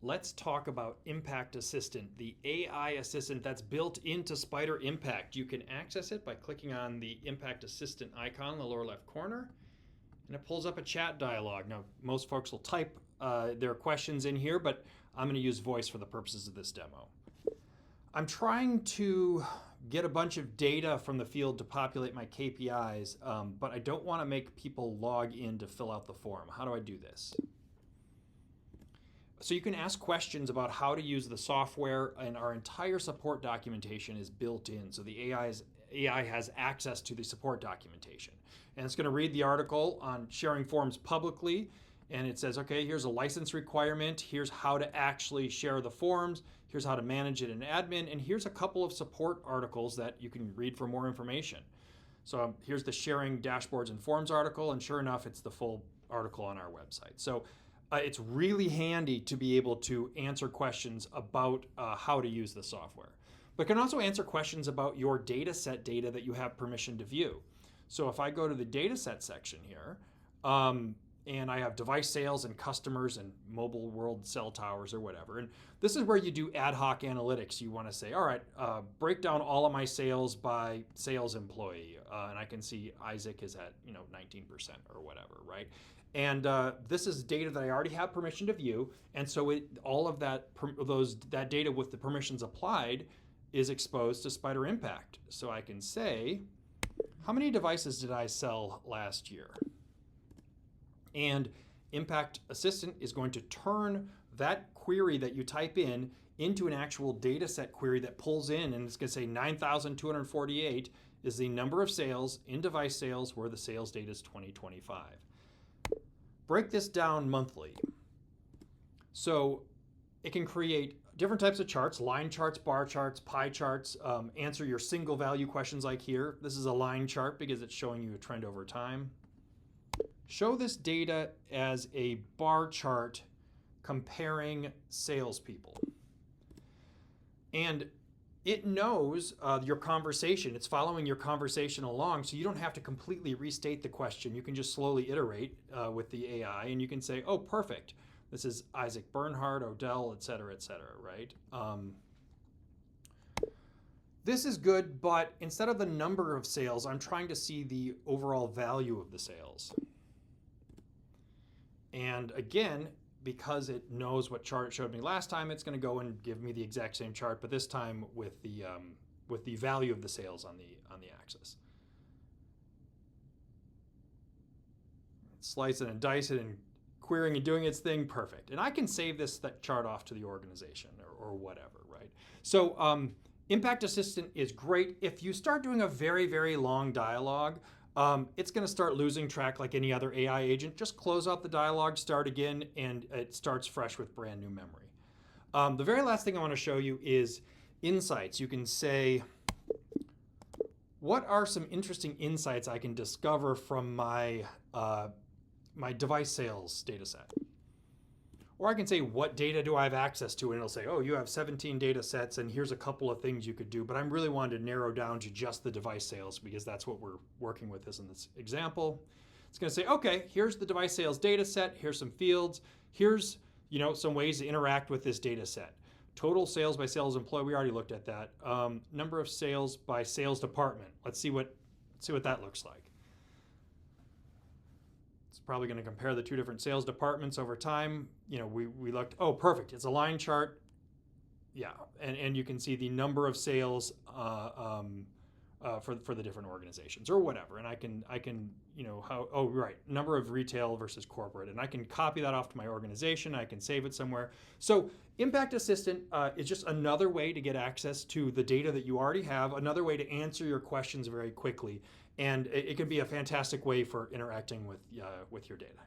Let's talk about Impact Assistant, the AI assistant that's built into Spider Impact. You can access it by clicking on the Impact Assistant icon in the lower left corner, and it pulls up a chat dialog. Now, most folks will type their questions in here, but I'm going to use voice for the purposes of this demo. I'm trying to get a bunch of data from the field to populate my KPIs, but I don't want to make people log in to fill out the form. How do I do this? So you can ask questions about how to use the software, and our entire support documentation is built in. So the AI has access to the support documentation. And it's going to read the article on sharing forms publicly, and it says, okay, here's a license requirement, here's how to actually share the forms, here's how to manage it in admin, and here's a couple of support articles that you can read for more information. So here's the sharing dashboards and forms article, and sure enough, it's the full article on our website. So it's really handy to be able to answer questions about how to use the software. But it can also answer questions about your data set data that you have permission to view. So if I go to the data set section here, and I have device sales and customers and mobile world cell towers or whatever. And this is where you do ad hoc analytics. You want to say, all right, break down all of my sales by sales employee. And I can see Isaac is at 19% or whatever, right? And this is data that I already have permission to view. And so all of that data with the permissions applied is exposed to Spider Impact. So I can say, how many devices did I sell last year? And Impact Assistant is going to turn that query that you type in into an actual data set query that pulls in, and it's going to say 9,248 is the number of sales in device sales where the sales data is 2025. Break this down monthly. So it can create different types of charts, line charts, bar charts, pie charts, answer your single value questions like here. This is a line chart because it's showing you a trend over time. Show this data as a bar chart comparing salespeople. And it knows your conversation. It's following your conversation along, so you don't have to completely restate the question. You can just slowly iterate with the AI, and you can say, oh, perfect. This is Isaac Bernhard, Odell, et cetera, right? This is good, but instead of the number of sales, I'm trying to see the overall value of the sales. And again, because it knows what chart it showed me last time, it's going to go and give me the exact same chart, but this time with the value of the sales on the axis. Slice it and dice it and querying and doing its thing, perfect. And I can save that chart off to the organization or whatever, right? So Impact Assistant is great. If you start doing a very, very long dialogue, it's going to start losing track like any other AI agent. Just close out the dialogue, start again, and it starts fresh with brand new memory. The very last thing I want to show you is insights. You can say, what are some interesting insights I can discover from my device sales data set? Or I can say, what data do I have access to? And it'll say, oh, you have 17 data sets, and here's a couple of things you could do. But I'm really wanting to narrow down to just the device sales because that's what we're working with in this example. It's going to say, okay, here's the device sales data set. Here's some fields. Here's some ways to interact with this data set. Total sales by sales employee. We already looked at that. Number of sales by sales department. Let's see what that looks like. It's probably going to compare the two different sales departments over time. We looked, oh, perfect. It's a line chart. Yeah, and you can see the number of sales for the different organizations or whatever. And I can number of retail versus corporate. And I can copy that off to my organization. I can save it somewhere. So Impact Assistant is just another way to get access to the data that you already have, another way to answer your questions very quickly. And it can be a fantastic way for interacting with your data.